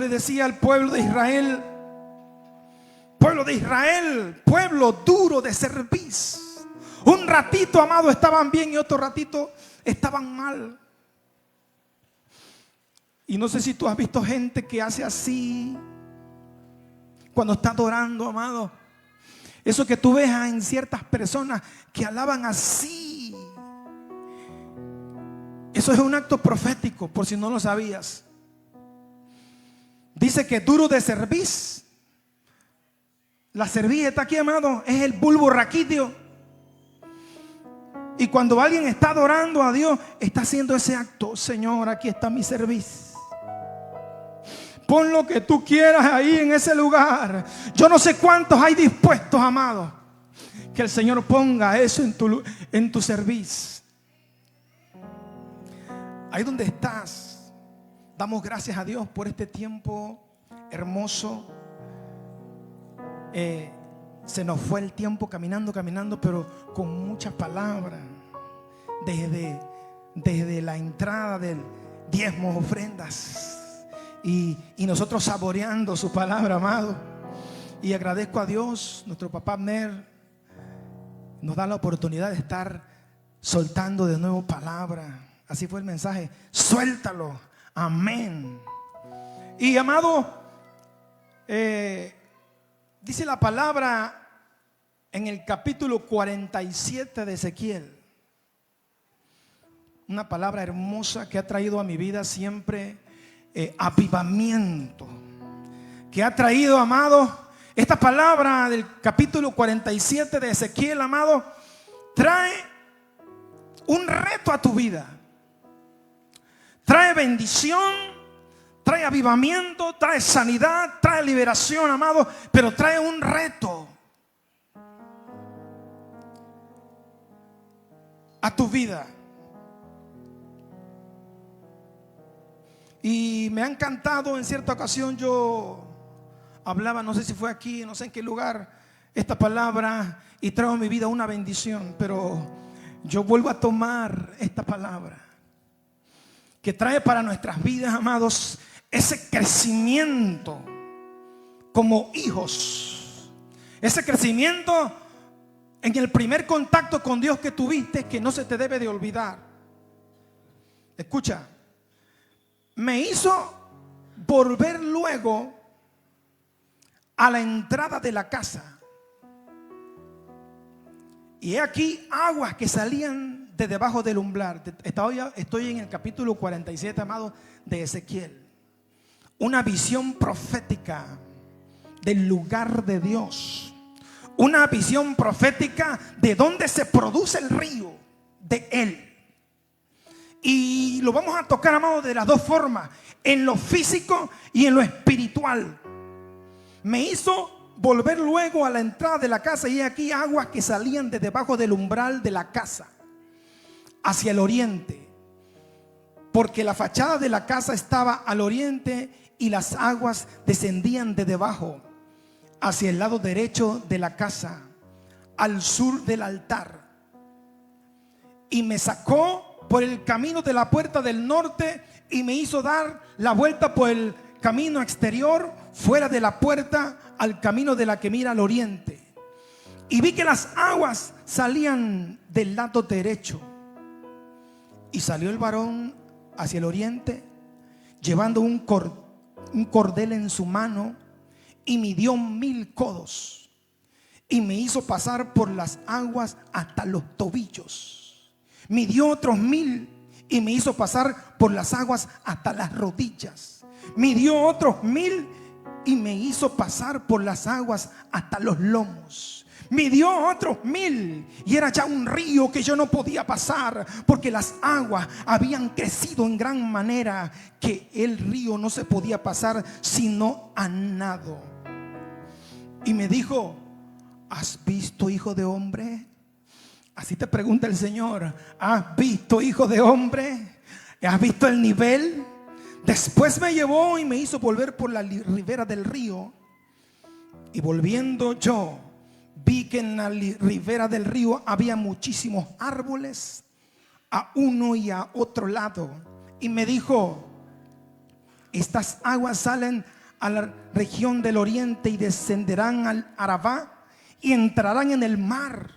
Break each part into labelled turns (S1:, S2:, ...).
S1: le decía al pueblo de Israel, pueblo duro de cerviz. Un ratito, amado, estaban bien y otro ratito estaban mal. Y no sé si tú has visto gente que hace así cuando está adorando, amado. Eso que tú ves en ciertas personas que alaban así. Eso es un acto profético, por si no lo sabías. Dice que duro de cerviz. La cerviz está aquí, amado, es el bulbo raquídeo. Y cuando alguien está adorando a Dios, está haciendo ese acto. Señor, aquí está mi cerviz. Pon lo que tú quieras ahí en ese lugar. Yo no sé cuántos hay dispuestos, amado, que el Señor ponga eso en tu cerviz. Ahí donde estás, damos gracias a Dios por este tiempo hermoso. Se nos fue el tiempo caminando, pero con muchas palabras. Desde la entrada del diezmos, ofrendas. Y nosotros saboreando su palabra, amado. Y agradezco a Dios, nuestro papá Abner nos da la oportunidad de estar soltando de nuevo palabra. Así fue el mensaje, suéltalo, amén. Y amado, dice la palabra en el capítulo 47 de Ezequiel, una palabra hermosa que ha traído a mi vida siempre avivamiento, que ha traído, amado, esta palabra del capítulo 47 de Ezequiel, amado, trae un reto a tu vida, trae bendición, trae avivamiento, trae sanidad, trae liberación, amado, pero trae un reto a tu vida. Y me ha encantado. En cierta ocasión yo hablaba, no sé si fue aquí, no sé en qué lugar, esta palabra, y trajo a mi vida una bendición. Pero yo vuelvo a tomar esta palabra que trae para nuestras vidas, amados, ese crecimiento como hijos, ese crecimiento en el primer contacto con Dios que tuviste, que no se te debe de olvidar. Escucha, me hizo volver luego a la entrada de la casa, y he aquí aguas que salían de debajo del umbral. Estoy en el capítulo 47, amado, de Ezequiel. Una visión profética del lugar de Dios. Una visión profética de donde se produce el río, de Él. Y lo vamos a tocar, amado, de las dos formas, en lo físico y en lo espiritual. Me hizo volver luego a la entrada de la casa, y aquí aguas que salían de debajo del umbral de la casa hacia el oriente, porque la fachada de la casa estaba al oriente y las aguas descendían de debajo hacia el lado derecho de la casa, al sur del altar. Y me sacó por el camino de la puerta del norte y me hizo dar la vuelta por el camino exterior, fuera de la puerta, al camino de la que mira al oriente. Y vi que las aguas salían del lado derecho. Y salió el varón hacia el oriente, llevando un cordel en su mano, y midió 1000 codos, y me hizo pasar por las aguas hasta los tobillos. Midió otros 1000 y me hizo pasar por las aguas hasta las rodillas. Midió otros 1000 y me hizo pasar por las aguas hasta los lomos. Midió otros 1000 y era ya un río que yo no podía pasar, porque las aguas habían crecido en gran manera, que el río no se podía pasar sino a nado. Y me dijo: ¿has visto, hijo de hombre? Así te pregunta el Señor: ¿has visto, hijo de hombre? ¿Has visto el nivel? Después me llevó y me hizo volver por la ribera del río. Y volviendo yo, vi que en la ribera del río había muchísimos árboles a uno y a otro lado. Y me dijo: Estas aguas salen a la región del oriente y descenderán al Arabá y entrarán en el mar.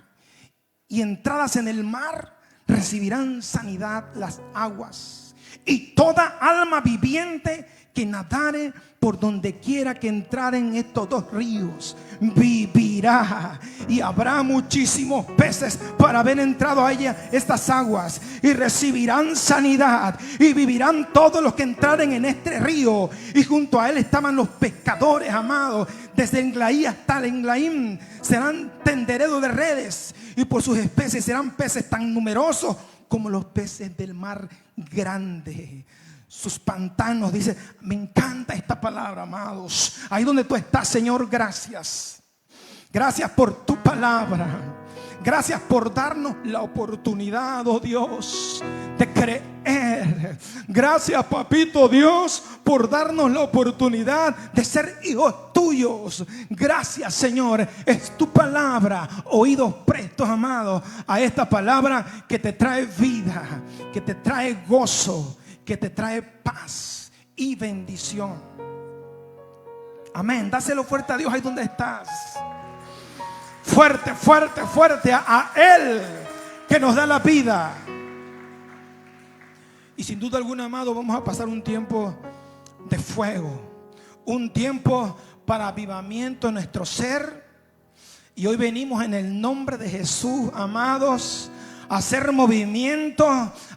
S1: Y entradas en el mar recibirán sanidad las aguas. Y toda alma viviente que nadare por donde quiera que entraren estos dos ríos vivirá. Y habrá muchísimos peces para haber entrado a ella estas aguas, y recibirán sanidad, y vivirán todos los que entraren en este río. Y junto a él estaban los pescadores, amados, desde Englaí hasta el Englaim. Serán tenderedos de redes, y por sus especies serán peces tan numerosos como los peces del mar grande. Sus pantanos, dice, me encanta esta palabra, amados. Ahí donde tú estás, Señor, gracias. Gracias por tu palabra. Gracias por darnos la oportunidad, oh Dios, de creer. Gracias, papito Dios, por darnos la oportunidad de ser hijos tuyos. Gracias, Señor. Es tu palabra. Oídos prestos, amados, a esta palabra que te trae vida, que te trae gozo, que te trae paz y bendición. Amén. Dáselo fuerte a Dios ahí donde estás. Fuerte, fuerte, fuerte a Él que nos da la vida. Y sin duda alguna, amado, vamos a pasar un tiempo de fuego, un tiempo para avivamiento en nuestro ser. Y hoy venimos en el nombre de Jesús, amados, hacer movimiento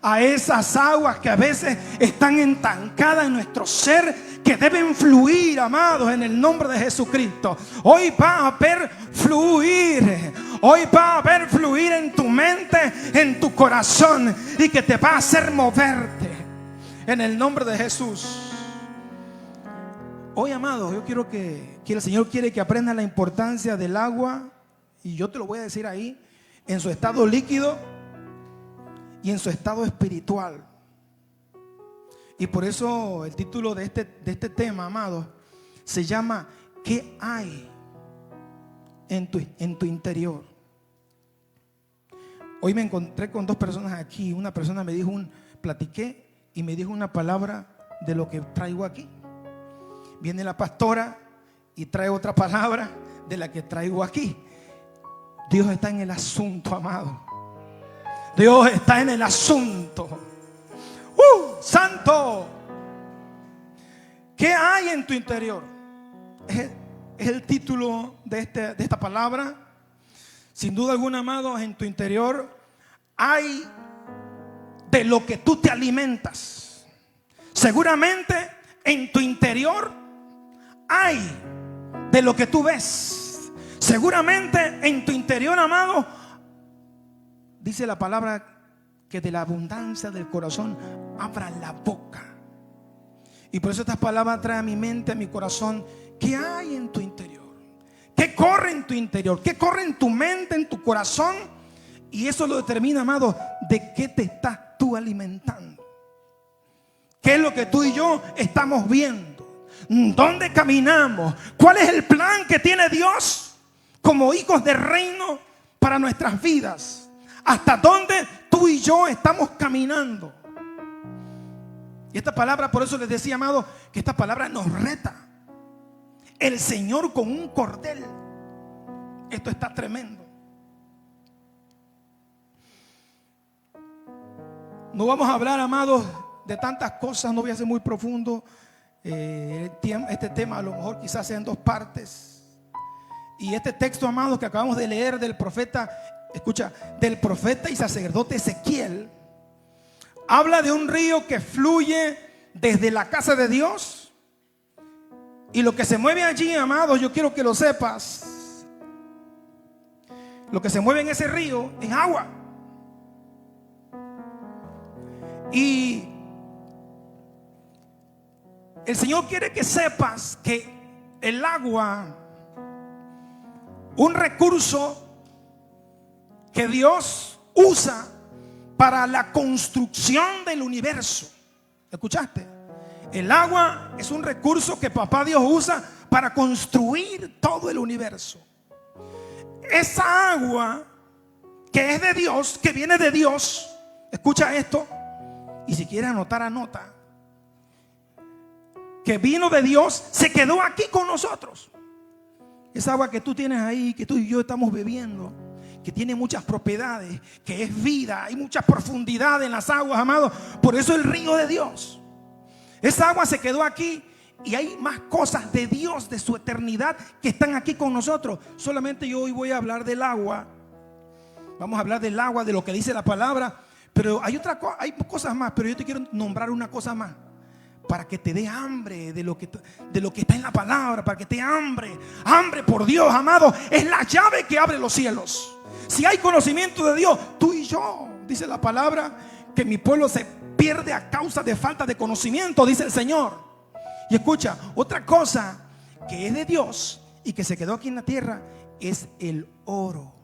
S1: a esas aguas que a veces están estancadas en nuestro ser, que deben fluir, amados, en el nombre de Jesucristo. Hoy va a haber fluir. Hoy va a haber fluir en tu mente, en tu corazón, y que te va a hacer moverte en el nombre de Jesús. Hoy, amados, yo quiero que el Señor quiere que aprendas la importancia del agua. Y yo te lo voy a decir ahí, en su estado líquido y en su estado espiritual. Y por eso el título de este tema, amado, se llama ¿qué hay en tu interior? Hoy me encontré con dos personas aquí. Una persona me dijo, platiqué y me dijo una palabra de lo que traigo aquí. Viene la pastora y trae otra palabra de la que traigo aquí. Dios está en el asunto, amado. Dios está en el asunto. Santo. ¿Qué hay en tu interior? Es el título de esta palabra. Sin duda alguna, amados, en tu interior hay de lo que tú te alimentas. Seguramente en tu interior hay de lo que tú ves. Seguramente en tu interior, amado, dice la palabra que de la abundancia del corazón abra la boca. Y por eso estas palabras traen a mi mente, a mi corazón. ¿Qué hay en tu interior? ¿Qué corre en tu interior? ¿Qué corre en tu mente, en tu corazón? Y eso lo determina, amado, de qué te estás tú alimentando. ¿Qué es lo que tú y yo estamos viendo? ¿Dónde caminamos? ¿Cuál es el plan que tiene Dios como hijos del reino para nuestras vidas? ¿Hasta dónde tú y yo estamos caminando? Y esta palabra, por eso les decía, amado, que esta palabra nos reta. El Señor con un cordel. Esto está tremendo. No vamos a hablar, amados, de tantas cosas. No voy a ser muy profundo. Este tema a lo mejor quizás sea en dos partes. Y este texto, amados, que acabamos de leer del profeta, escucha, del profeta y sacerdote Ezequiel, habla de un río que fluye desde la casa de Dios. Y lo que se mueve allí, amados, yo quiero que lo sepas. Lo que se mueve en ese río es agua. Y el Señor quiere que sepas que el agua, un recurso que Dios usa para la construcción del universo. ¿Escuchaste? El agua es un recurso que papá Dios usa para construir todo el universo. Esa agua que es de Dios, que viene de Dios, escucha esto, y si quieres anotar, anota. que vino de Dios, se quedó aquí con nosotros. Esa agua que tú tienes ahí, que tú y yo estamos bebiendo, que tiene muchas propiedades, que es vida, hay mucha profundidad en las aguas, amados. Por eso el río de Dios. Esa agua se quedó aquí y hay más cosas de Dios, de su eternidad, que están aquí con nosotros. Solamente yo hoy voy a hablar del agua. Vamos a hablar del agua, de lo que dice la palabra. Pero hay hay cosas más, pero yo te quiero nombrar una cosa más, para que te dé hambre de lo que está en la palabra, para que te dé hambre por Dios, amado. Es la llave que abre los cielos. Si hay conocimiento de Dios, tú y yo, dice la palabra, que mi pueblo se pierde a causa de falta de conocimiento, dice el Señor. Y escucha, otra cosa que es de Dios y que se quedó aquí en la tierra es el oro.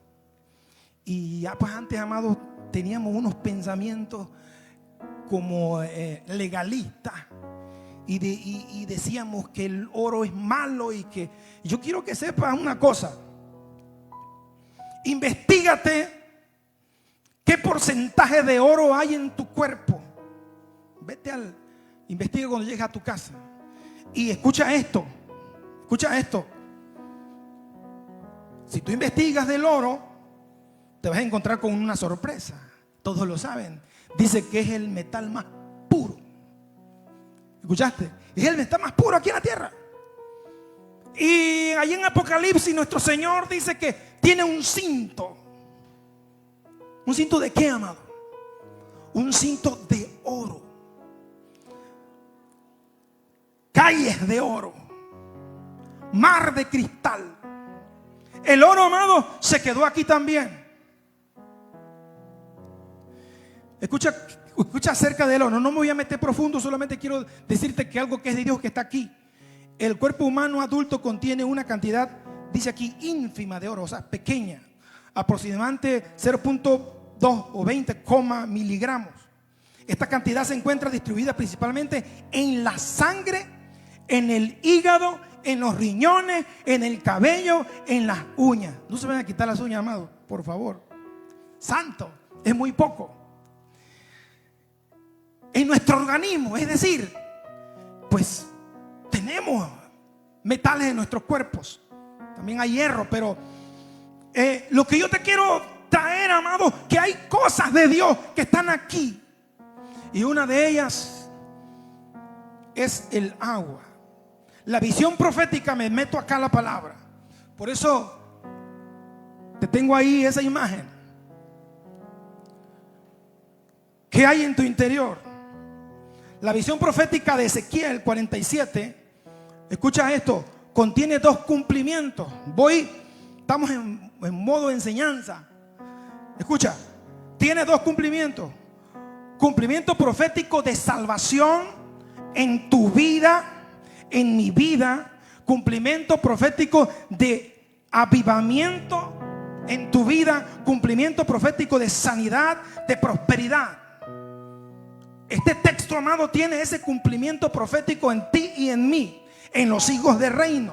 S1: Y ya pues antes, amados, teníamos unos pensamientos como legalistas. Y decíamos que el oro es malo. Y que yo quiero que sepas una cosa. Investígate qué porcentaje de oro hay en tu cuerpo. Investiga cuando llegues a tu casa. Y escucha esto. Si tú investigas del oro, te vas a encontrar con una sorpresa. Todos lo saben. Dice que es el metal más puro. ¿Escuchaste? Es el metal más puro aquí en la tierra. Y allí en Apocalipsis nuestro Señor dice que tiene un cinto. ¿Un cinto de qué, amado? Un cinto de oro. Calles de oro. Mar de cristal. El oro, amado, se quedó aquí también. Escucha acerca del oro. No me voy a meter profundo, solamente quiero decirte que algo que es de Dios que está aquí. El cuerpo humano adulto contiene una cantidad, dice aquí, ínfima de oro, o sea, pequeña, aproximadamente 0.2 o 20 miligramos. Esta cantidad se encuentra distribuida principalmente en la sangre, en el hígado, en los riñones, en el cabello, en las uñas. No se vayan a quitar las uñas, amado, por favor. Santo, es muy poco. En nuestro organismo, es decir, pues tenemos metales en nuestros cuerpos. También hay hierro, pero lo que yo te quiero traer, amado, que hay cosas de Dios que están aquí. Y una de ellas es el agua. La visión profética, me meto acá la palabra. Por eso te tengo ahí esa imagen. ¿Qué hay en tu interior? La visión profética de Ezequiel 47, escucha esto, contiene dos cumplimientos. Estamos en modo de enseñanza. Escucha, tiene dos cumplimientos. Cumplimiento profético de salvación en tu vida, en mi vida. Cumplimiento profético de avivamiento en tu vida. Cumplimiento profético de sanidad, de prosperidad. Este texto, amado, tiene ese cumplimiento profético en ti y en mí, en los hijos del reino.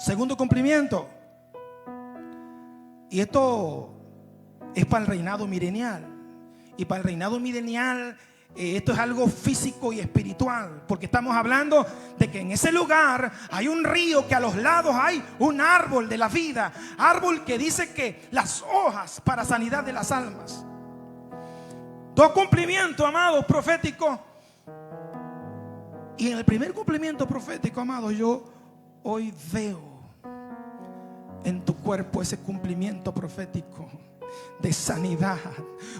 S1: Segundo cumplimiento, y esto es para el reinado milenial. Y para el reinado milenial esto es algo físico y espiritual, porque estamos hablando de que en ese lugar hay un río, que a los lados hay un árbol de la vida, árbol que dice que las hojas para sanidad de las almas. Dos cumplimientos, amados, proféticos. Y en el primer cumplimiento profético, amados, yo hoy veo en tu cuerpo ese cumplimiento profético de sanidad.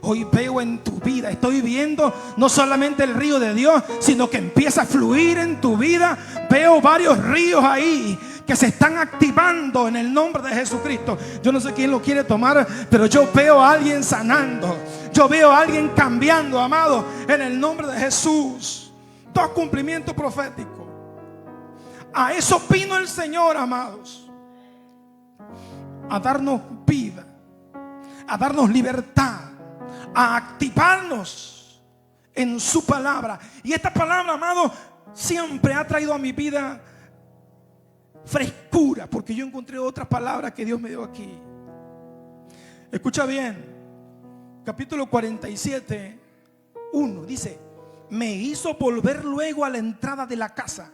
S1: Hoy veo en tu vida, estoy viendo no solamente el río de Dios, sino que empieza a fluir en tu vida. Veo varios ríos ahí que se están activando en el nombre de Jesucristo. Yo no sé quién lo quiere tomar, pero yo veo a alguien sanando. Yo veo a alguien cambiando, amado, en el nombre de Jesús. Dos cumplimientos proféticos. A eso vino el Señor, amados, a darnos vida, a darnos libertad, a activarnos en su palabra. Y esta palabra, amado, siempre ha traído a mi vida frescura, porque yo encontré otras palabras que Dios me dio aquí. Escucha bien, capítulo 47, 1 dice: me hizo volver luego a la entrada de la casa.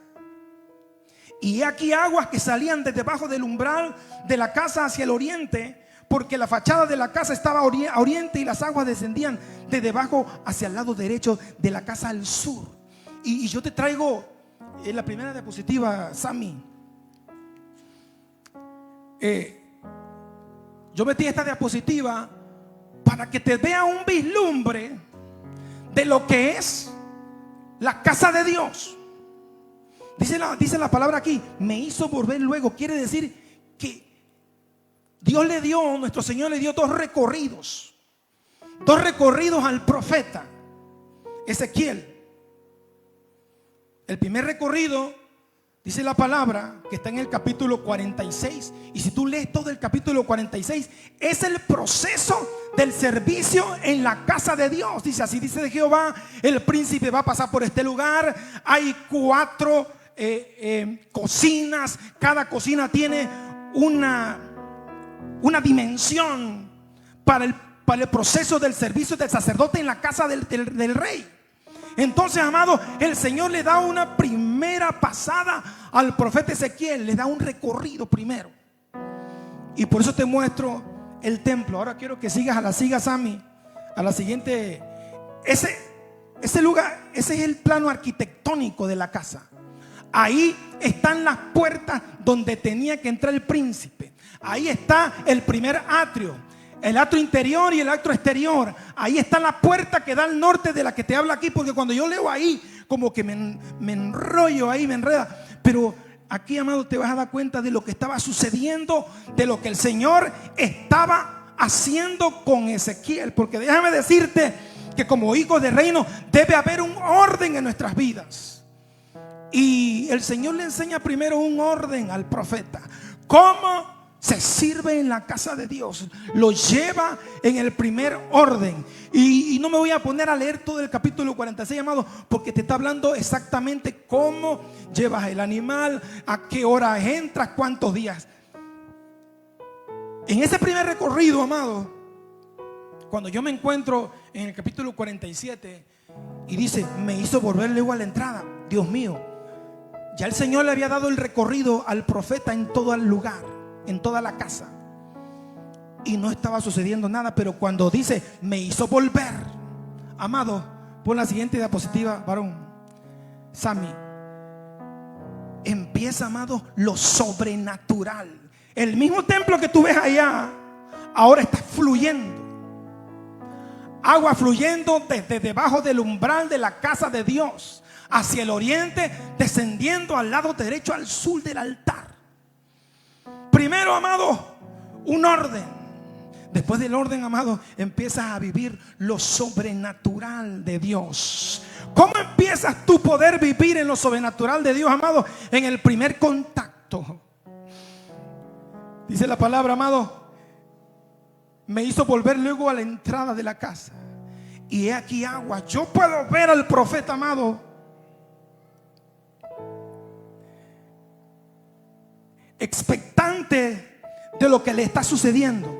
S1: Y aquí aguas que salían de debajo del umbral de la casa hacia el oriente, porque la fachada de la casa estaba a oriente y las aguas descendían de debajo hacia el lado derecho de la casa al sur. Y yo te traigo la primera diapositiva, Sammy. Yo metí esta diapositiva para que te vea un vislumbre de lo que es la casa de Dios. Dice la palabra aquí, me hizo volver luego. Quiere decir que Dios le dio, nuestro Señor le dio dos recorridos al profeta Ezequiel. El primer recorrido, dice la palabra, que está en el capítulo 46. Y si tú lees todo el capítulo 46, es el proceso del servicio en la casa de Dios. Dice, así dice de Jehová, el príncipe va a pasar por este lugar. Hay 4 cocinas. Cada cocina tiene una dimensión para el proceso del servicio del sacerdote en la casa del rey. Entonces, amado, el Señor le da una primera pasada al profeta Ezequiel, le da un recorrido primero. Y por eso te muestro el templo. Ahora quiero que sigas a mí, a la siguiente. Ese lugar, ese es el plano arquitectónico de la casa. Ahí están las puertas donde tenía que entrar el príncipe. Ahí está el primer atrio, el atrio interior y el atrio exterior. Ahí está la puerta que da al norte de la que te habla aquí, porque cuando yo leo ahí, como que me enrollo ahí, me enreda. Pero aquí, amado, te vas a dar cuenta de lo que estaba sucediendo, de lo que el Señor estaba haciendo con Ezequiel. Porque déjame decirte que como hijos de reino debe haber un orden en nuestras vidas. Y el Señor le enseña primero un orden al profeta. ¿Cómo se sirve en la casa de Dios? Lo lleva en el primer orden. Y no me voy a poner a leer todo el capítulo 46, amado, porque te está hablando exactamente cómo llevas el animal, a qué hora entras, cuántos días. En ese primer recorrido, amado, cuando yo me encuentro en el capítulo 47 y dice, me hizo volver luego a la entrada. Dios mío, ya el Señor le había dado el recorrido al profeta en todo el lugar, en toda la casa, y no estaba sucediendo nada. Pero cuando dice me hizo volver, amado, pon la siguiente diapositiva, varón, Sammy. Empieza, amado, lo sobrenatural. El mismo templo que tú ves allá ahora está fluyendo, agua fluyendo desde debajo del umbral de la casa de Dios hacia el oriente, descendiendo al lado derecho, al sur del altar. Primero, amado, un orden. Después del orden, amado, empiezas a vivir lo sobrenatural de Dios. ¿Cómo empiezas tú a poder vivir en lo sobrenatural de Dios, amado? En el primer contacto. Dice la palabra, amado, me hizo volver luego a la entrada de la casa. Y he aquí agua. Yo puedo ver al profeta, amado, expectante de lo que le está sucediendo,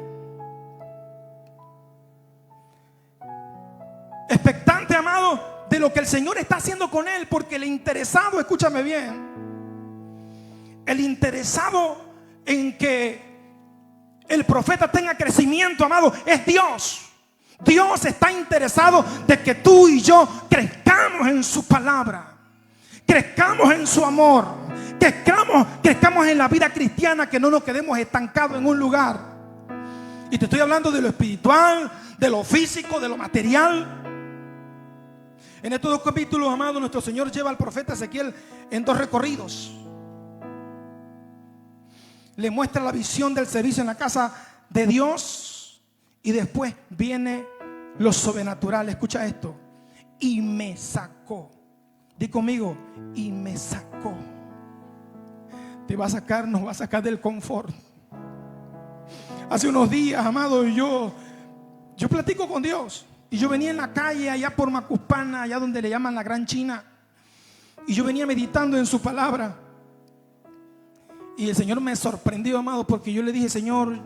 S1: expectante, amado, de lo que el Señor está haciendo con él. Porque el interesado, escúchame bien, el interesado en que el profeta tenga crecimiento, amado, es Dios. Dios está interesado de que tú y yo crezcamos en su palabra, crezcamos en su amor, crezcamos en la vida cristiana, que no nos quedemos estancados en un lugar. Y te estoy hablando de lo espiritual, de lo físico, de lo material. En estos 2 capítulos, amado, nuestro Señor lleva al profeta Ezequiel en 2 recorridos. Le muestra la visión del servicio en la casa de Dios, y después viene lo sobrenatural. Escucha esto: y me sacó. Di conmigo, y me sacó. Te va a sacar, nos va a sacar del confort. Hace unos días, amado, yo platico con Dios. Y yo venía en la calle allá por Macuspana, allá donde le llaman la Gran China. Y yo venía meditando en su palabra. Y el Señor me sorprendió, amado, porque yo le dije: Señor,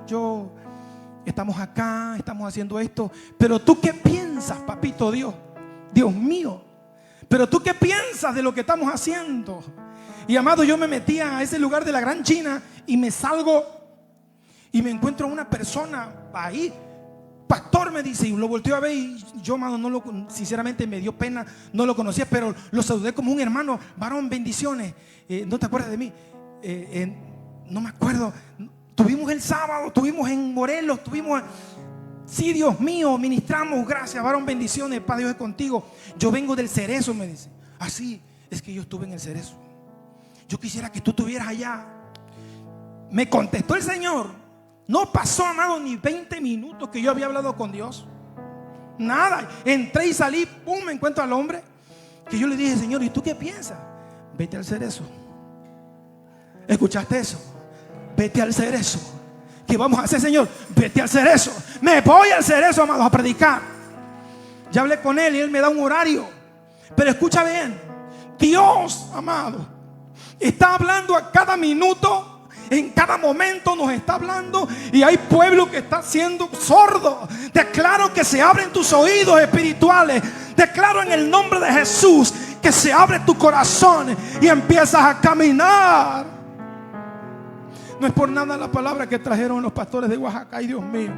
S1: estamos acá, estamos haciendo esto, pero ¿tú qué piensas, papito Dios? Dios mío. pero tú qué piensas de lo que estamos haciendo. Y amado, yo me metía a ese lugar de la Gran China y me salgo y me encuentro a una persona ahí. Pastor, me dice, y lo volteo a ver y yo, amado, sinceramente me dio pena, no lo conocía, pero lo saludé como un hermano. Varón, bendiciones. ¿No te acuerdas de mí? No me acuerdo. Tuvimos el sábado, estuvimos en Morelos, sí, Dios mío, ministramos, gracias, varón, bendiciones, Padre Dios es contigo. Yo vengo del Cerezo, me dice. Así, es que yo estuve en el Cerezo. Yo quisiera que tú estuvieras allá. Me contestó el Señor. No pasó, amado, ni 20 minutos que yo había hablado con Dios. Nada, entré y salí, pum, me encuentro al hombre. Que yo le dije, Señor, ¿y tú qué piensas? Vete al Cerezo. ¿Escuchaste eso? Vete al Cerezo. ¿Qué vamos a hacer, Señor? Vete al Cerezo. Me voy al Cerezo, amados, a predicar. Ya hablé con él y él me da un horario. Pero escucha bien, Dios, amado, está hablando a cada minuto. En cada momento nos está hablando. Y hay pueblo que está siendo sordo. Declaro que se abren tus oídos espirituales. Declaro en el nombre de Jesús que se abre tu corazón y empiezas a caminar. No es por nada la palabra que trajeron los pastores de Oaxaca. Ay, Dios mío.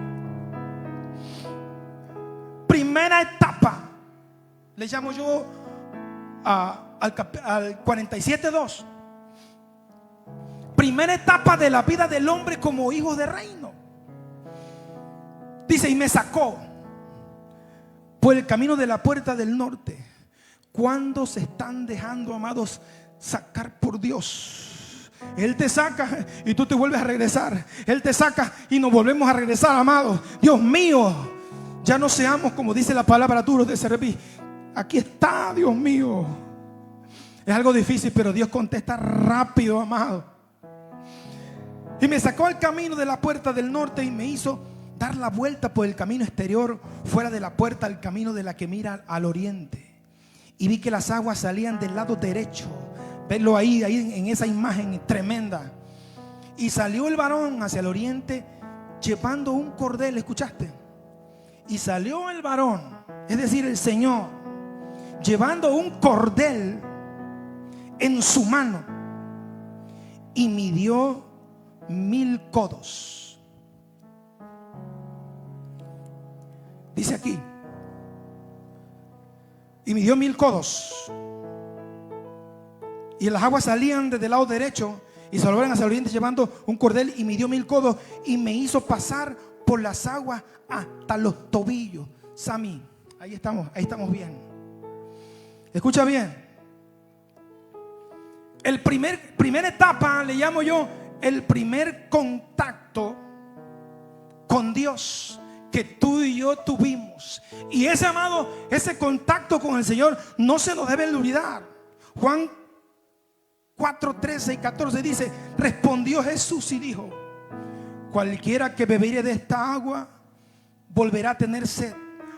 S1: Primera etapa, le llamo yo al 47:2. Primera etapa de la vida del hombre como hijo de reino. Dice, y me sacó por el camino de la puerta del norte. ¿Cuándo se están dejando, amados, sacar por Dios? Él te saca y tú te vuelves a regresar. Él te saca y nos volvemos a regresar, amados. Dios mío, ya no seamos, como dice la palabra, duros de servir. Aquí está, Dios mío. Es algo difícil, pero Dios contesta rápido, amado. Y me sacó al camino de la puerta del norte y me hizo dar la vuelta por el camino exterior, fuera de la puerta, al camino de la que mira al oriente. Y vi que las aguas salían del lado derecho. Verlo ahí en esa imagen tremenda. Y salió el varón hacia el oriente llevando un cordel. ¿Escuchaste? Y salió el varón, es decir, el Señor, llevando un cordel en su mano. Y midió 1000 codos. Dice aquí, y midió 1000 codos. Y las aguas salían desde el lado derecho y se volvieron hacia el oriente llevando un cordel, y midió 1000 codos y me hizo pasar por las aguas hasta los tobillos. Sammy, ahí estamos bien. Escucha bien. Primera etapa le llamo yo el primer contacto con Dios que tú y yo tuvimos. Y ese, amado, ese contacto con el Señor no se nos debe olvidar. Juan 4:13 y 14 dice: respondió Jesús y dijo: cualquiera que bebiere de esta agua volverá a tener sed,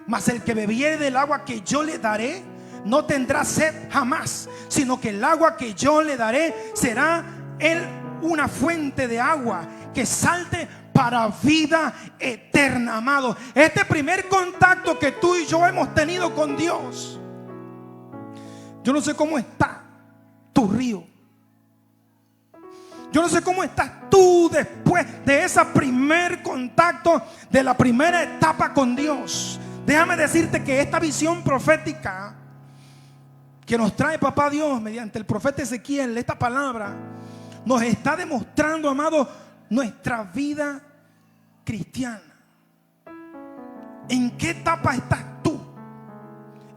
S1: mas el que bebiere del agua que yo le daré no tendrá sed jamás, sino que el agua que yo le daré será él una fuente de agua que salte para vida eterna, amado. Este primer contacto que tú y yo hemos tenido con Dios, yo no sé cómo está tu río. Yo no sé cómo estás tú después de ese primer contacto, de la primera etapa con Dios. Déjame decirte que esta visión profética que nos trae papá Dios mediante el profeta Ezequiel, esta palabra nos está demostrando, amado, nuestra vida cristiana. ¿En qué etapa estás tú?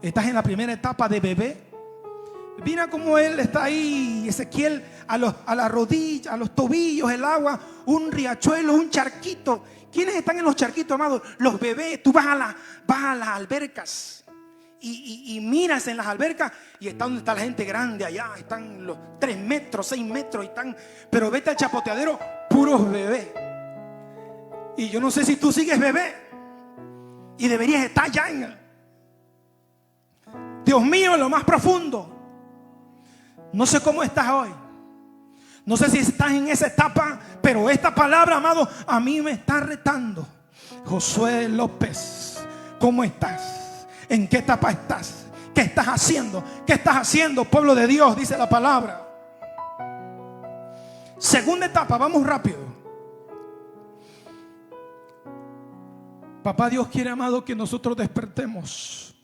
S1: ¿Estás en la primera etapa de bebé? Mira cómo él está ahí, Ezequiel, a las rodillas, a los tobillos, el agua, un riachuelo, un charquito. ¿Quiénes están en los charquitos, amados? Los bebés. Tú vas a las albercas y miras en las albercas y está donde está la gente grande allá. Están los 3 metros, 6 metros. Pero vete al chapoteadero, puros bebés. Y yo no sé si tú sigues bebé y deberías estar ya en Dios mío, en lo más profundo. No sé cómo estás hoy. No sé si estás en esa etapa, pero esta palabra, amado, a mí me está retando. Josué López, ¿cómo estás? ¿En qué etapa estás? ¿Qué estás haciendo? ¿Qué estás haciendo, pueblo de Dios? Dice la palabra. Segunda etapa, vamos rápido. Papá Dios quiere, amado, que nosotros despertemos.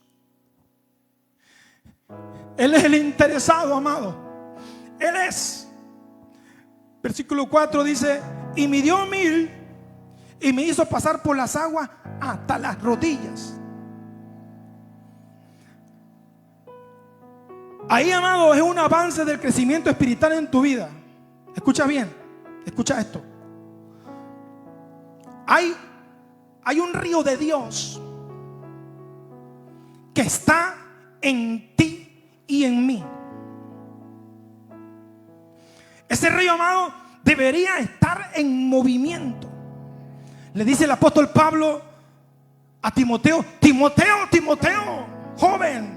S1: Él es el interesado, amado. Él es. Versículo 4 dice: y midió 1000 y me hizo pasar por las aguas hasta las rodillas. Ahí, amado, es un avance del crecimiento espiritual en tu vida. Escucha bien, escucha esto. Hay un río de Dios que está en ti y en mí. Ese río, amado, debería estar en movimiento. Le dice el apóstol Pablo a Timoteo: Timoteo, joven,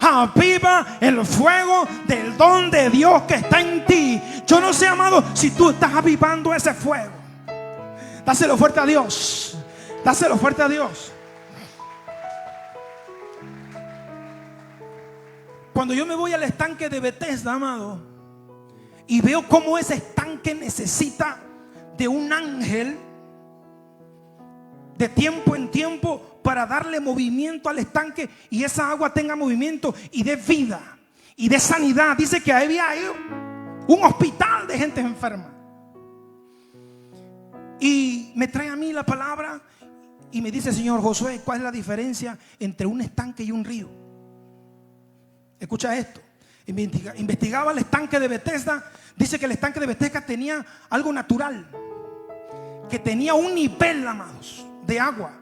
S1: aviva el fuego del don de Dios que está en ti. Yo no sé, amado, si tú estás avivando ese fuego. Dáselo fuerte a Dios. Dáselo fuerte a Dios. Cuando yo me voy al estanque de Bethesda, amado, y veo cómo ese estanque necesita de un ángel de tiempo en tiempo para darle movimiento al estanque y esa agua tenga movimiento y dé vida y dé sanidad. Dice que había ahí un hospital de gente enferma. Y me trae a mí la palabra y me dice: Señor Josué, ¿cuál es la diferencia entre un estanque y un río? Escucha esto. Investigaba el estanque de Bethesda. Dice que el estanque de Bethesda tenía algo natural, que tenía un nivel, amados, de agua.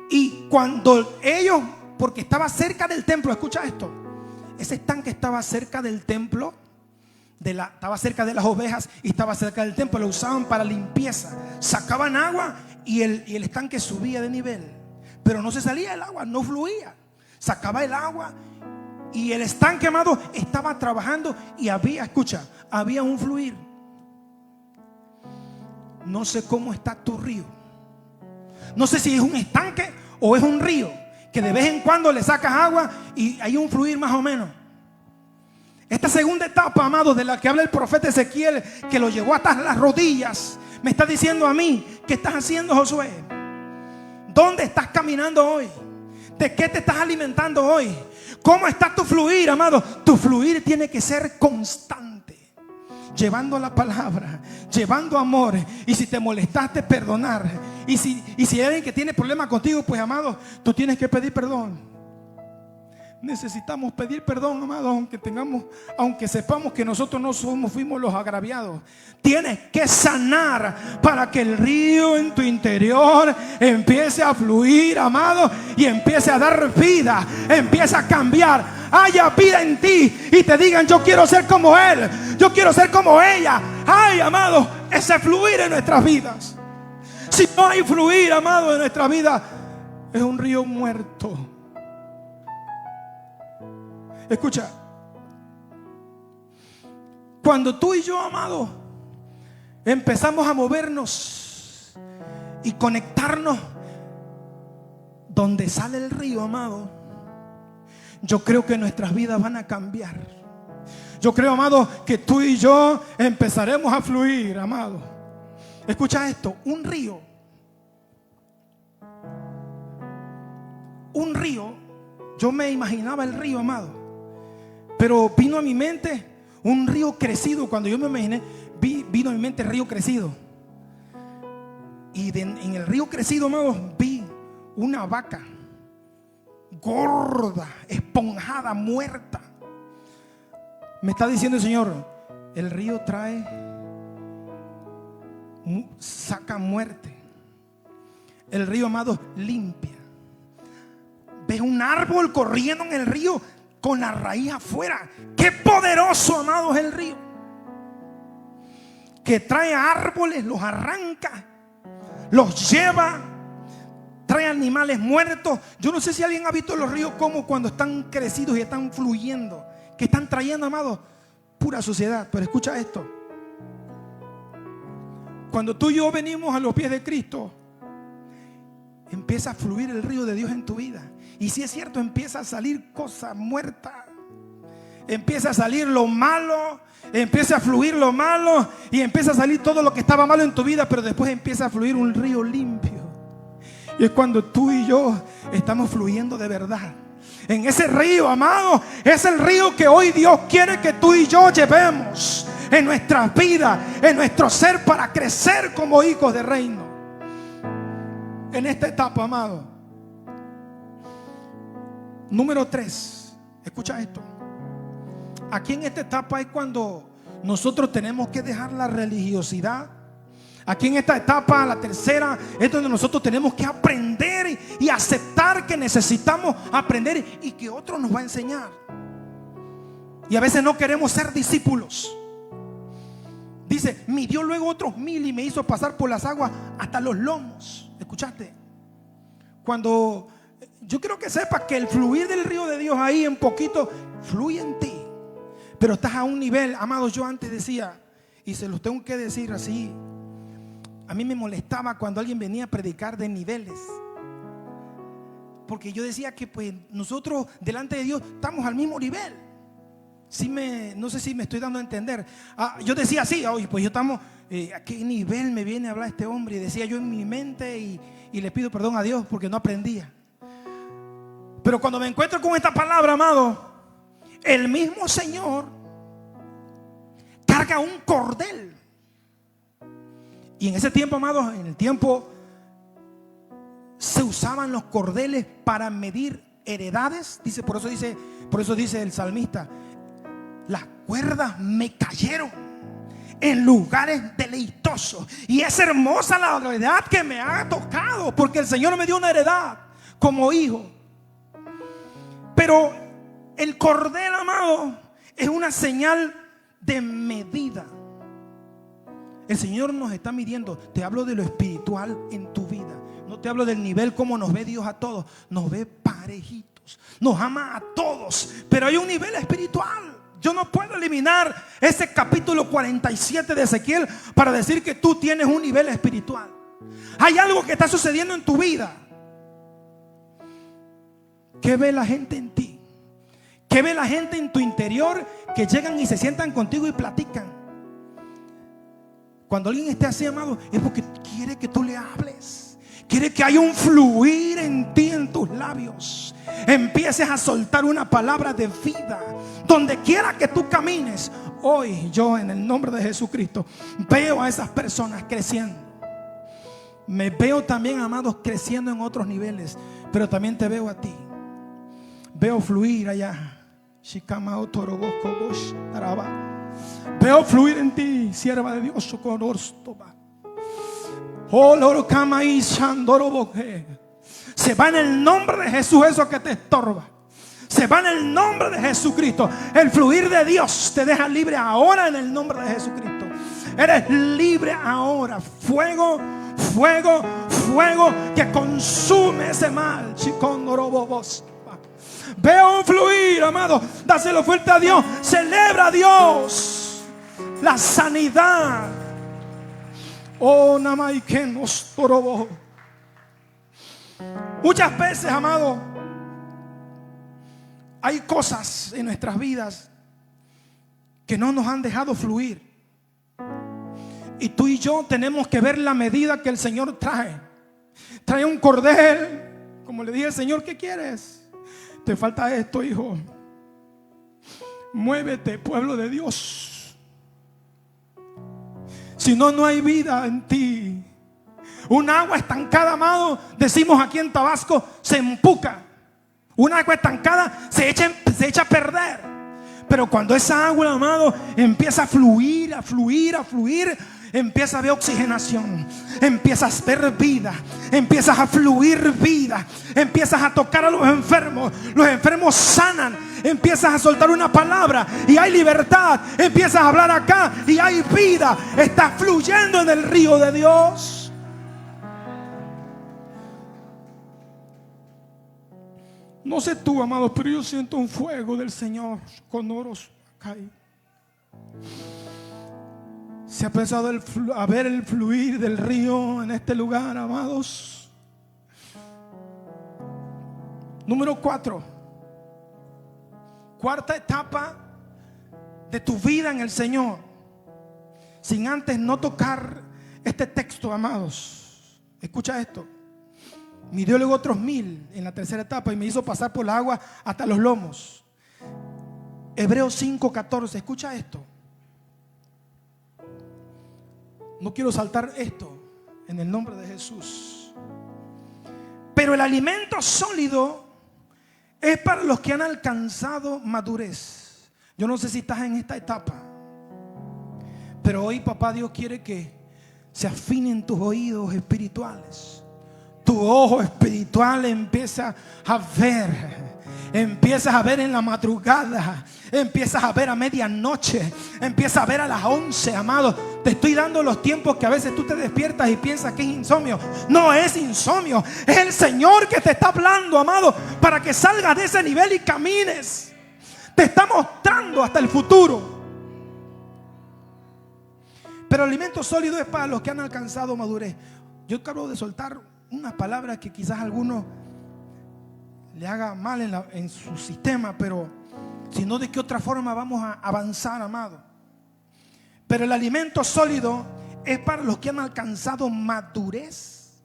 S1: Y cuando ellos, porque estaba cerca del templo, escucha esto, ese estanque estaba cerca del templo, estaba cerca de las ovejas y estaba cerca del templo. Lo usaban para limpieza. Sacaban agua y el estanque subía de nivel, pero no se salía el agua, no fluía. Sacaba el agua y el estanque, amado, estaba trabajando y había un fluir. No sé cómo está tu río. No sé si es un estanque o es un río que de vez en cuando le sacas agua y hay un fluir más o menos. Esta segunda etapa, amado, de la que habla el profeta Ezequiel, que lo llevó hasta las rodillas, me está diciendo a mí: ¿qué estás haciendo, Josué? ¿Dónde estás caminando hoy? ¿De qué te estás alimentando hoy? ¿Cómo está tu fluir, amado? Tu fluir tiene que ser constante, llevando la palabra, llevando amor. Y si te molestaste, perdonar. Y si hay alguien que tiene problemas contigo, pues, amado, tú tienes que pedir perdón. Necesitamos pedir perdón, amado, aunque sepamos que nosotros no fuimos los agraviados. Tienes que sanar para que el río en tu interior empiece a fluir, amado, y empiece a dar vida, empiece a cambiar, haya vida en ti y te digan: yo quiero ser como él, yo quiero ser como ella. Ay, amado, ese fluir en nuestras vidas. Si no hay fluir, amado, en nuestra vida, es un río muerto. Escucha, cuando tú y yo, amado, empezamos a movernos y conectarnos donde sale el río, amado, yo creo que nuestras vidas van a cambiar. Yo creo, amado, que tú y yo empezaremos a fluir, amado. Escucha esto: un río, yo me imaginaba el río, amado, pero vino a mi mente un río crecido. Cuando yo me imaginé, vino a mi mente el río crecido. Y en el río crecido, amado, vi una vaca gorda, esponjada, muerta. Me está diciendo el Señor: el río saca muerte. El río, amado, limpia. Ves un árbol corriendo en el río con la raíz afuera. Qué poderoso, amado, es el río, que trae árboles, los arranca, los lleva, trae animales muertos. Yo no sé si alguien ha visto los ríos como cuando están crecidos y están fluyendo, que están trayendo, amado, pura suciedad. Pero escucha esto: cuando tú y yo venimos a los pies de Cristo empieza a fluir el río de Dios en tu vida. Y si es cierto, empieza a salir cosas muertas, empieza a salir lo malo, empieza a fluir lo malo y empieza a salir todo lo que estaba malo en tu vida, pero después empieza a fluir un río limpio. Y es cuando tú y yo estamos fluyendo de verdad. En ese río, amado, es el río que hoy Dios quiere que tú y yo llevemos en nuestras vidas, en nuestro ser, para crecer como hijos de reino. En esta etapa, amado. Número 3, escucha esto. Aquí en esta etapa es cuando nosotros tenemos que dejar la religiosidad. Aquí en esta etapa, la tercera, es donde nosotros tenemos que aprender y aceptar que necesitamos aprender y que otro nos va a enseñar. Y a veces no queremos ser discípulos. Dice, midió luego otros 1000 y me hizo pasar por las aguas hasta los lomos. ¿Escuchaste? Cuando yo quiero que sepas que el fluir del río de Dios ahí en poquito fluye en ti. Pero estás a un nivel, amados, yo antes decía, y se los tengo que decir así, a mí me molestaba cuando alguien venía a predicar de niveles. Porque yo decía que pues nosotros delante de Dios estamos al mismo nivel. No sé si me estoy dando a entender. Yo decía así, oye, pues yo estamos, ¿a qué nivel me viene a hablar este hombre? Y decía yo en mi mente y le pido perdón a Dios porque no aprendía. Pero cuando me encuentro con esta palabra, amado, el mismo Señor carga un cordel. Y en ese tiempo, amados, en el tiempo se usaban los cordeles para medir heredades. Dice, por eso dice el salmista, las cuerdas me cayeron en lugares deleitosos. Y es hermosa la heredad que me ha tocado, porque el Señor me dio una heredad como hijo. Pero el cordel, amado, es una señal de medida. El Señor nos está midiendo. Te hablo de lo espiritual en tu vida. No te hablo del nivel como nos ve Dios a todos. Nos ve parejitos. Nos ama a todos. Pero hay un nivel espiritual. Yo no puedo eliminar ese capítulo 47 de Ezequiel para decir que tú tienes un nivel espiritual. Hay algo que está sucediendo en tu vida. ¿Qué ve la gente en ti? ¿Qué ve la gente en tu interior que llegan y se sientan contigo y platican? Cuando alguien esté así, amado, es porque quiere que tú le hables. Quiere que haya un fluir en ti, en tus labios. Empieces a soltar una palabra de vida. Donde quiera que tú camines. Hoy yo, en el nombre de Jesucristo, veo a esas personas creciendo. Me veo también, amados, creciendo en otros niveles. Pero también te veo a ti. Veo fluir allá. Veo fluir en ti, sierva de Dios. Se va en el nombre de Jesús eso que te estorba. Se va en el nombre de Jesucristo. El fluir de Dios te deja libre ahora en el nombre de Jesucristo. Eres libre ahora. Fuego, fuego, fuego que consume ese mal. Veo un fluir, amado. Dáselo fuerte a Dios. Celebra a Dios la sanidad. Oh, namay que nos torobo. Muchas veces, amado, hay cosas en nuestras vidas que no nos han dejado fluir. Y tú y yo tenemos que ver la medida que el Señor trae. Trae un cordel. Como le dije al Señor, ¿qué quieres? Te falta esto, hijo. Muévete, pueblo de Dios. Si no, no hay vida en ti. Un agua estancada, amado, decimos aquí en Tabasco, se empuca. Un agua estancada se echa a perder. Pero cuando esa agua, amado, empieza a fluir, a fluir, a fluir, empieza a haber oxigenación, empiezas a ver vida, empiezas a fluir vida, empiezas a tocar a los enfermos sanan, empiezas a soltar una palabra y hay libertad, empiezas a hablar acá y hay vida, está fluyendo en el río de Dios. No sé tú, amado, pero yo siento un fuego del Señor con oros acá. Se ha empezado a ver el fluir del río en este lugar, amados. Número 4. Cuarta etapa de tu vida en el Señor, sin antes no tocar este texto, amados. Escucha esto. Midió luego otros 1000 en la tercera etapa y me hizo pasar por la agua hasta los lomos. Hebreos 5:14. Escucha esto. No quiero saltar esto en el nombre de Jesús. Pero el alimento sólido es para los que han alcanzado madurez. Yo no sé si estás en esta etapa, pero hoy papá Dios quiere que se afinen tus oídos espirituales. Tu ojo espiritual empieza a ver. Empiezas a ver en la madrugada, empiezas a ver a medianoche, empiezas a ver a las 11, amado. Te estoy dando los tiempos que a veces tú te despiertas y piensas que es insomnio. No es insomnio, es el Señor que te está hablando, amado, para que salgas de ese nivel y camines. Te está mostrando hasta el futuro. Pero el alimento sólido es para los que han alcanzado madurez. Yo acabo de soltar unas palabras que quizás a algunos le haga mal en su sistema, pero si no, ¿de qué otra forma vamos a avanzar, amado? Pero el alimento sólido es para los que han alcanzado madurez,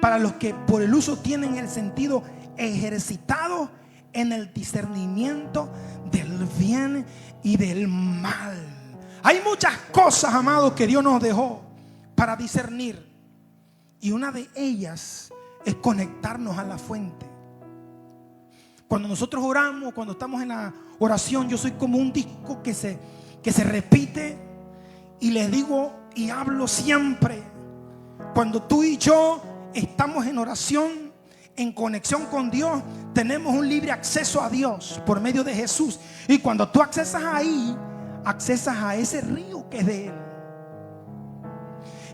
S1: para los que por el uso tienen el sentido ejercitado en el discernimiento del bien y del mal. Hay muchas cosas, amados, que Dios nos dejó para discernir, y una de ellas es conectarnos a la fuente. Cuando nosotros oramos, cuando estamos en la oración, yo soy como un disco que se repite, y les digo y hablo siempre. Cuando tú y yo estamos en oración, en conexión con Dios, tenemos un libre acceso a Dios por medio de Jesús. Y cuando tú accesas ahí, accesas a ese río que es de Él.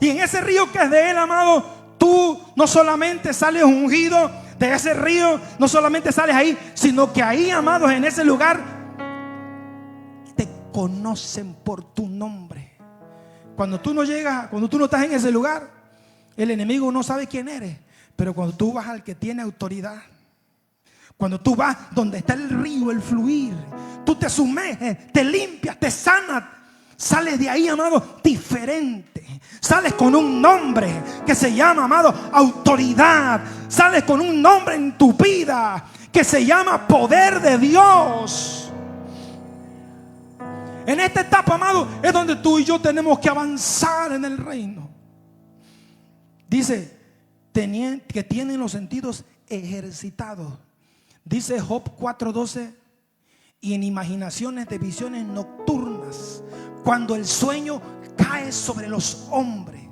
S1: Y en ese río que es de Él, amado, tú no solamente sales ungido de ese río, no solamente sales ahí, sino que ahí, amados, en ese lugar te conocen por tu nombre. Cuando tú no llegas, cuando tú no estás en ese lugar, el enemigo no sabe quién eres. Pero cuando tú vas al que tiene autoridad, cuando tú vas donde está el río, el fluir, tú te sumerges, te limpias, te sanas, sales de ahí, amado, diferente. Sales con un nombre que se llama, amado, autoridad. Sales con un nombre en tu vida que se llama poder de Dios. En esta etapa, amado, es donde tú y yo tenemos que avanzar en el reino. Dice que tienen los sentidos ejercitados. Dice Job 4:12: y en imaginaciones de visiones nocturnas, cuando el sueño cae sobre los hombres.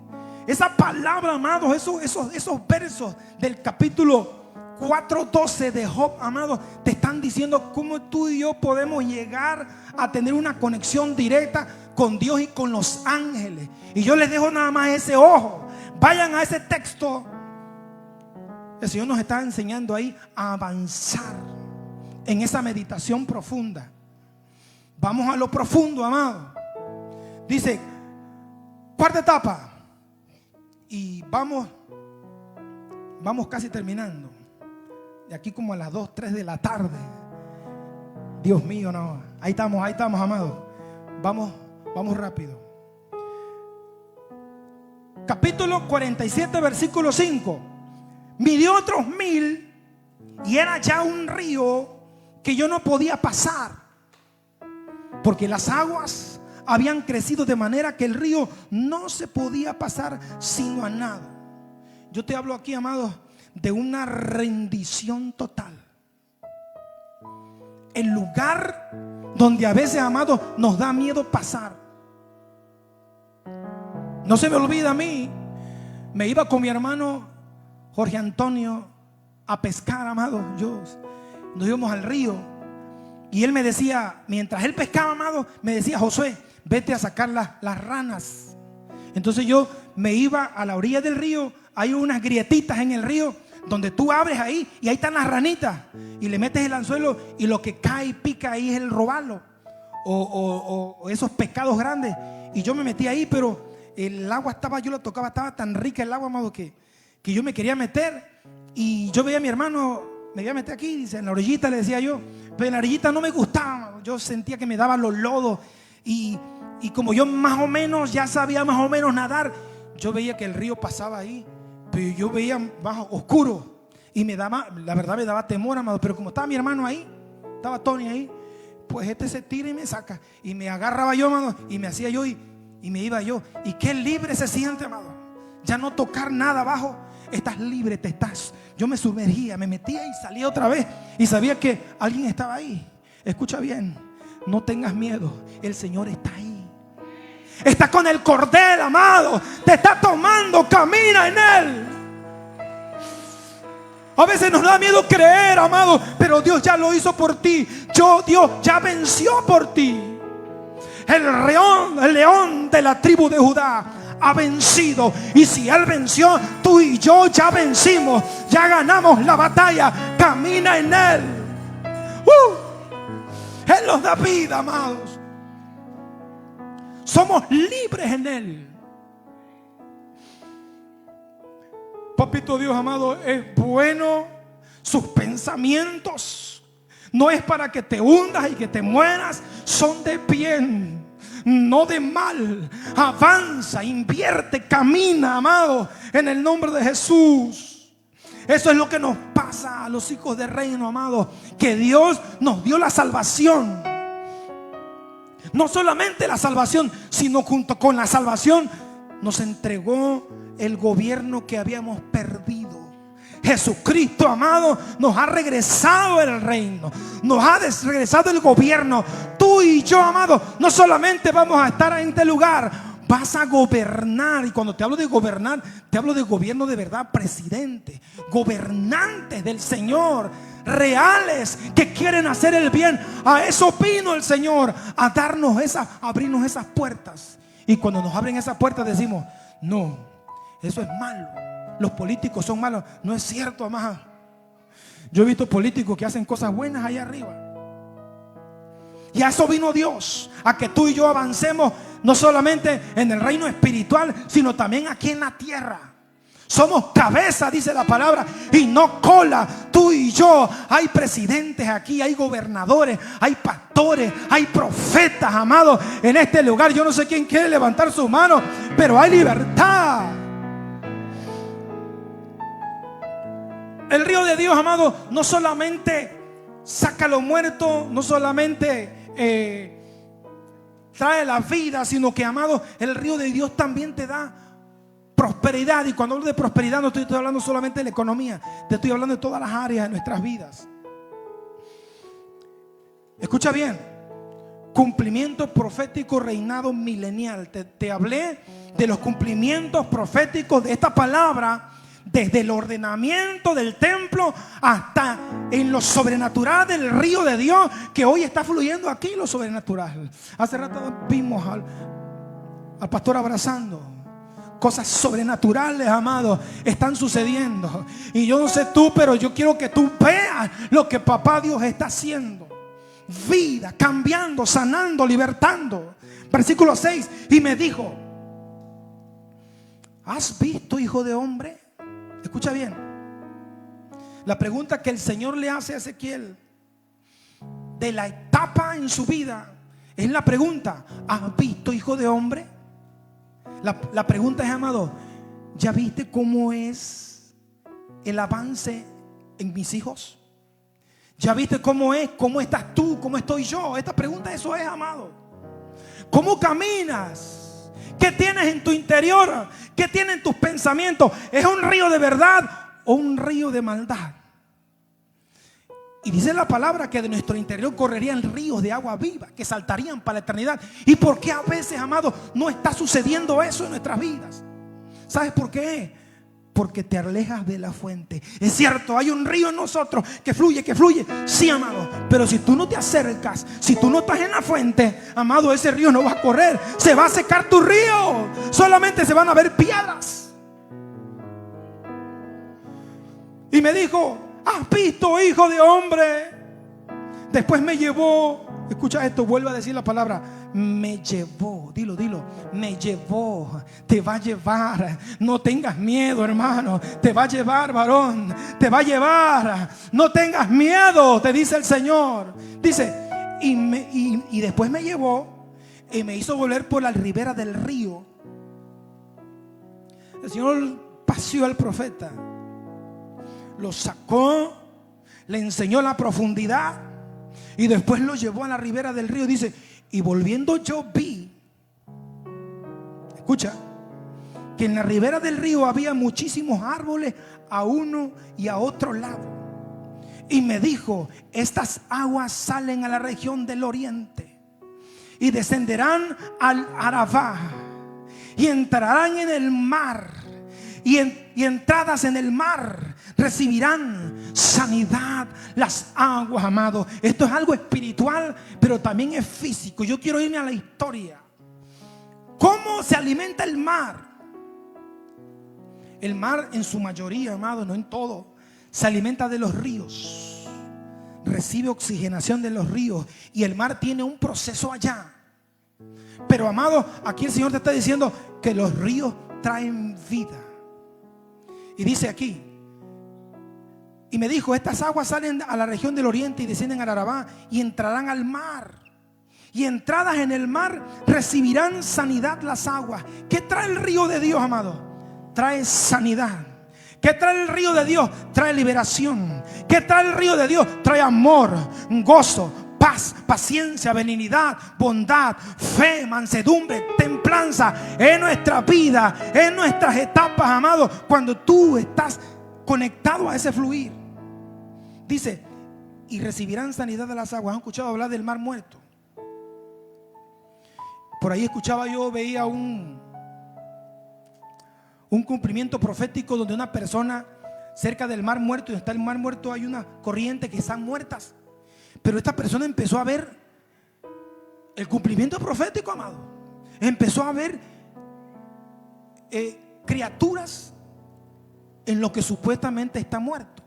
S1: Esa palabra, amados, esos versos del capítulo 4:12 de Job, amados, te están diciendo cómo tú y yo podemos llegar a tener una conexión directa con Dios y con los ángeles. Y yo les dejo nada más ese ojo. Vayan a ese texto. El Señor nos está enseñando ahí a avanzar en esa meditación profunda. Vamos a lo profundo, amado. Dice, cuarta etapa. Y vamos casi terminando. De aquí como a las 2, 3 de la tarde. Dios mío, no. Ahí estamos, amados. Vamos rápido. Capítulo 47, versículo 5. Midió otros 1000 y era ya un río que yo no podía pasar, porque las aguas habían crecido de manera que el río no se podía pasar sino a nado. Yo te hablo aquí, amados, de una rendición total. El lugar donde a veces, amados, nos da miedo pasar. No se me olvida a mí, me iba con mi hermano Jorge Antonio a pescar, amado. Nos íbamos al río y él me decía, mientras él pescaba, amado, me decía: Josué, vete a sacar las ranas. Entonces yo me iba a la orilla del río. Hay unas grietitas en el río donde tú abres ahí y ahí están las ranitas, y le metes el anzuelo y lo que cae y pica ahí es el robalo o esos pescados grandes. Y yo me metí ahí, pero el agua yo la tocaba, estaba tan rica el agua, amado, que yo me quería meter. Y yo veía a mi hermano me voy a meter aquí, dice, en la orillita, le decía yo. Pero en la orillita no me gustaba. Yo sentía que me daban los lodos. Y como yo más o menos, ya sabía más o menos nadar, yo veía que el río pasaba ahí, pero yo veía más oscuro. Y me daba, la verdad me daba temor, amado. Pero como estaba mi hermano ahí, estaba Tony ahí, pues este se tira y me saca. Y me agarraba yo, amado, y me hacía yo y me iba yo. Y qué libre se siente, amado. Ya no tocar nada abajo. Estás libre, te estás. Yo me sumergía, me metía y salía otra vez. Y sabía que alguien estaba ahí. Escucha bien, no tengas miedo. El Señor está ahí. Está con el cordel, amado. Te está tomando, camina en Él. A veces nos da miedo creer, amado, pero Dios ya lo hizo por ti. Dios ya venció por ti. El león de la tribu de Judá ha vencido. Y si Él venció, tú y yo ya vencimos. Ya ganamos la batalla. Camina en Él. Él nos da vida, amados. Somos libres en Él. Papito Dios, amado, es bueno. Sus pensamientos no es para que te hundas y que te mueras. Son de bien, no de mal. Avanza, invierte, camina, amado, en el nombre de Jesús. Eso es lo que nos pasa a los hijos del reino, amado. Que Dios nos dio la salvación. No solamente la salvación, sino junto con la salvación nos entregó el gobierno que habíamos perdido. Jesucristo, amado, nos ha regresado el reino, nos ha regresado el gobierno. Tú y yo, amado, no solamente vamos a estar en este lugar, vas a gobernar. Y cuando te hablo de gobernar, te hablo de gobierno de verdad, presidente, gobernantes del Señor, reales, que quieren hacer el bien. A eso vino el Señor, a darnos abrirnos esas puertas. Y cuando nos abren esas puertas decimos, no, eso es malo. Los políticos son malos. No es cierto, amado. Yo he visto políticos que hacen cosas buenas allá arriba. Y a eso vino Dios, a que tú y yo avancemos, no solamente en el reino espiritual, sino también aquí en la tierra. Somos cabeza, dice la palabra, y no cola. Tú y yo, hay presidentes aquí, hay gobernadores, hay pastores, hay profetas, amados, en este lugar. Yo no sé quién quiere levantar su mano, pero hay libertad. El río de Dios, amado, no solamente saca a los muertos, no solamente trae la vida, sino que, amado, el río de Dios también te da prosperidad. Y cuando hablo de prosperidad, no estoy hablando solamente de la economía, te estoy hablando de todas las áreas de nuestras vidas. Escucha bien: cumplimiento profético, reinado milenial. Te hablé de los cumplimientos proféticos de esta palabra, desde el ordenamiento del templo hasta en lo sobrenatural del río de Dios, que hoy está fluyendo aquí, lo sobrenatural. Hace rato vimos al pastor abrazando. Cosas sobrenaturales, amados, están sucediendo. Y yo no sé tú, pero yo quiero que tú veas lo que papá Dios está haciendo. Vida, cambiando, sanando, libertando. Versículo 6. Y me dijo: ¿has visto, hijo de hombre? Escucha bien. La pregunta que el Señor le hace a Ezequiel de la etapa en su vida es la pregunta: ¿has visto, hijo de hombre? La pregunta es, amado, ¿ya viste cómo es el avance en mis hijos? ¿Ya viste cómo es? ¿Cómo estás tú? ¿Cómo estoy yo? Esta pregunta, eso es, amado. ¿Cómo caminas? ¿Qué tienes en tu interior? ¿Qué tienen tus pensamientos? ¿Es un río de verdad o un río de maldad? Y dice la palabra que de nuestro interior correrían ríos de agua viva que saltarían para la eternidad. ¿Y por qué a veces, amado, no está sucediendo eso en nuestras vidas? ¿Sabes por qué? Porque te alejas de la fuente. Es cierto, hay un río en nosotros que fluye. Sí, amado. Pero si tú no te acercas, si tú no estás en la fuente, amado, ese río no va a correr. Se va a secar tu río. Solamente se van a ver piedras. Y me dijo: ¿has visto, hijo de hombre? Después me llevó Escucha esto, vuelve a decir la palabra, me llevó. Dilo, me llevó. Te va a llevar. No tengas miedo, hermano. Te va a llevar, varón. Te va a llevar. No tengas miedo, te dice el Señor. Dice, y después me llevó y me hizo volver por la ribera del río. El Señor paseó al profeta, lo sacó, le enseñó la profundidad y después lo llevó a la ribera del río. Dice, y volviendo yo vi, escucha, que en la ribera del río había muchísimos árboles a uno y a otro lado. Y me dijo, estas aguas salen a la región del oriente y descenderán al Arabá y entrarán en el mar, y entradas en el mar recibirán sanidad las aguas, amados. Esto es algo espiritual, pero también es físico. Yo quiero irme a la historia. ¿Cómo se alimenta el mar? El mar en su mayoría, amados, no en todo, se alimenta de los ríos. Recibe oxigenación de los ríos. Y el mar tiene un proceso allá. Pero, amado, aquí el Señor te está diciendo que los ríos traen vida. Y dice aquí, y me dijo, estas aguas salen a la región del oriente y descienden al Arabá y entrarán al mar. Y entradas en el mar recibirán sanidad las aguas. ¿Qué trae el río de Dios, amado? Trae sanidad. ¿Qué trae el río de Dios? Trae liberación. ¿Qué trae el río de Dios? Trae amor, gozo, paz, paciencia, benignidad, bondad, fe, mansedumbre, templanza en nuestra vida, en nuestras etapas, amados. Cuando tú estás conectado a ese fluir, dice, y recibirán sanidad de las aguas. ¿Han escuchado hablar del mar muerto? Por ahí escuchaba yo, veía un cumplimiento profético donde una persona cerca del mar muerto, donde está el mar muerto, hay una corriente que están muertas. Pero esta persona empezó a ver el cumplimiento profético, amado. Empezó a ver criaturas en lo que supuestamente está muerto.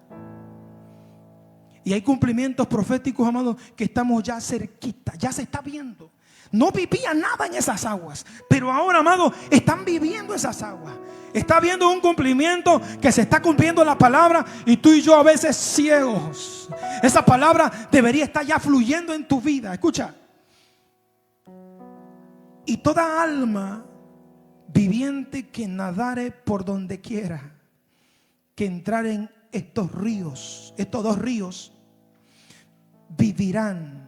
S1: Y hay cumplimientos proféticos, amados, que estamos ya cerquita, ya se está viendo. No vivía nada en esas aguas, pero ahora, amado, están viviendo esas aguas. Está viendo un cumplimiento que se está cumpliendo la palabra, y tú y yo a veces ciegos. Esa palabra debería estar ya fluyendo en tu vida. Escucha. Y toda alma viviente que nadare por donde quiera, que entrar en estos ríos, estos dos ríos, vivirán.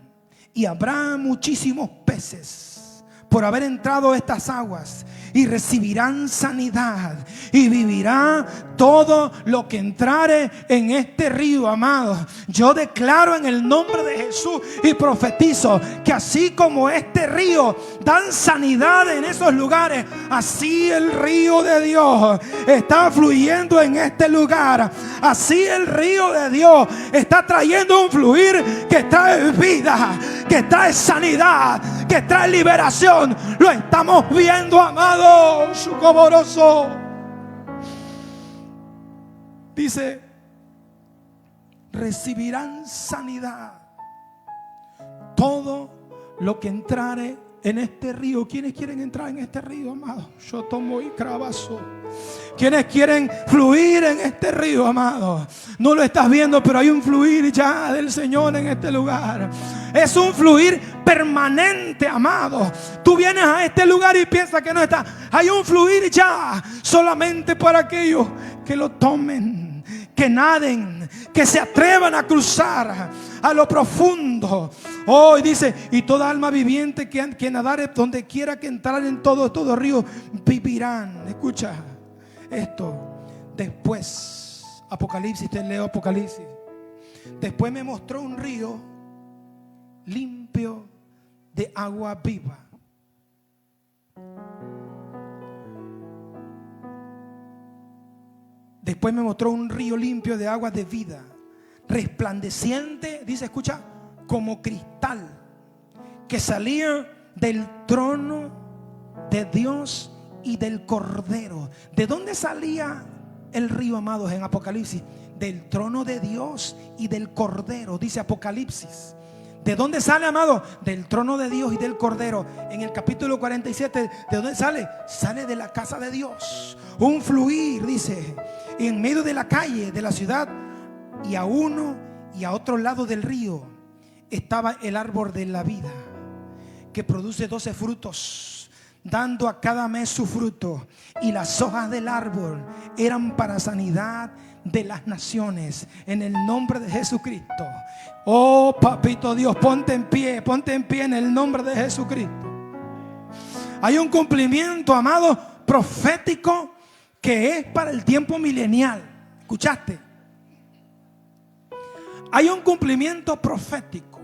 S1: Y habrá muchísimos peces por haber entrado a estas aguas, y recibirán sanidad, y vivirá todo lo que entrare en este río, amado. Yo declaro en el nombre de Jesús y profetizo que así como este río dan sanidad en esos lugares, así el río de Dios está fluyendo en este lugar. Así el río de Dios está trayendo un fluir que trae vida, que trae sanidad, que trae liberación. Lo estamos viendo, amado. Shukomoroso. Dice, recibirán sanidad todo lo que entrare en este río. ¿Quiénes quieren entrar en este río, amado? Yo tomo y cravazo. ¿Quiénes quieren fluir en este río, amado? No lo estás viendo, pero hay un fluir ya del Señor en este lugar. Es un fluir permanente, amado. Tú vienes a este lugar y piensas que no está. Hay un fluir ya solamente para aquellos que lo tomen, que naden, que se atrevan a cruzar a lo profundo. Hoy dice, y toda alma viviente que nadare donde quiera que entrar en todo río, vivirán. Escucha esto. Después, Apocalipsis, te leo Apocalipsis. Después me mostró un río limpio de agua viva. Después me mostró un río limpio de agua de vida, resplandeciente, dice, escucha, como cristal, que salía del trono de Dios y del Cordero. ¿De dónde salía el río, amados, en Apocalipsis? Del trono de Dios y del Cordero, dice Apocalipsis. ¿De dónde sale, amado? Del trono de Dios y del Cordero. En el capítulo 47, ¿de dónde sale? Sale de la casa de Dios. Un fluir, dice, en medio de la calle, de la ciudad, y a uno y a otro lado del río estaba el árbol de la vida, que produce 12 frutos, dando a cada mes su fruto. Y las hojas del árbol eran para sanidad de las naciones, en el nombre de Jesucristo. Oh, papito Dios, ponte en pie en el nombre de Jesucristo. Hay un cumplimiento, amado, profético, que es para el tiempo milenial. ¿Escuchaste? Hay un cumplimiento profético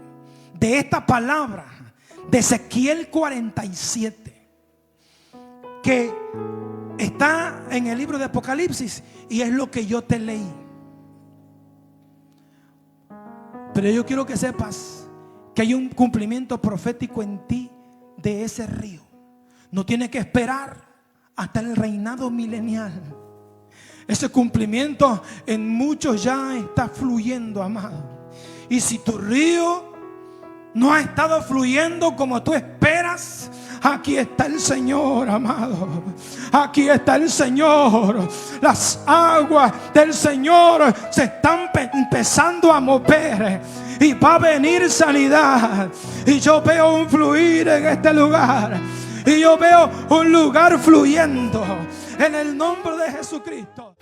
S1: de esta palabra de Ezequiel 47, que está en el libro de Apocalipsis, y es lo que yo te leí. Pero yo quiero que sepas que hay un cumplimiento profético en ti de ese río. No tienes que esperar hasta el reinado milenial. Ese cumplimiento en muchos ya está fluyendo, amado. Y si tu río no ha estado fluyendo como tú esperas, aquí está el Señor, amado. Aquí está el Señor. Las aguas del Señor se están empezando a mover, y va a venir sanidad. Y yo veo un fluir en este lugar, y yo veo un lugar fluyendo en el nombre de Jesucristo.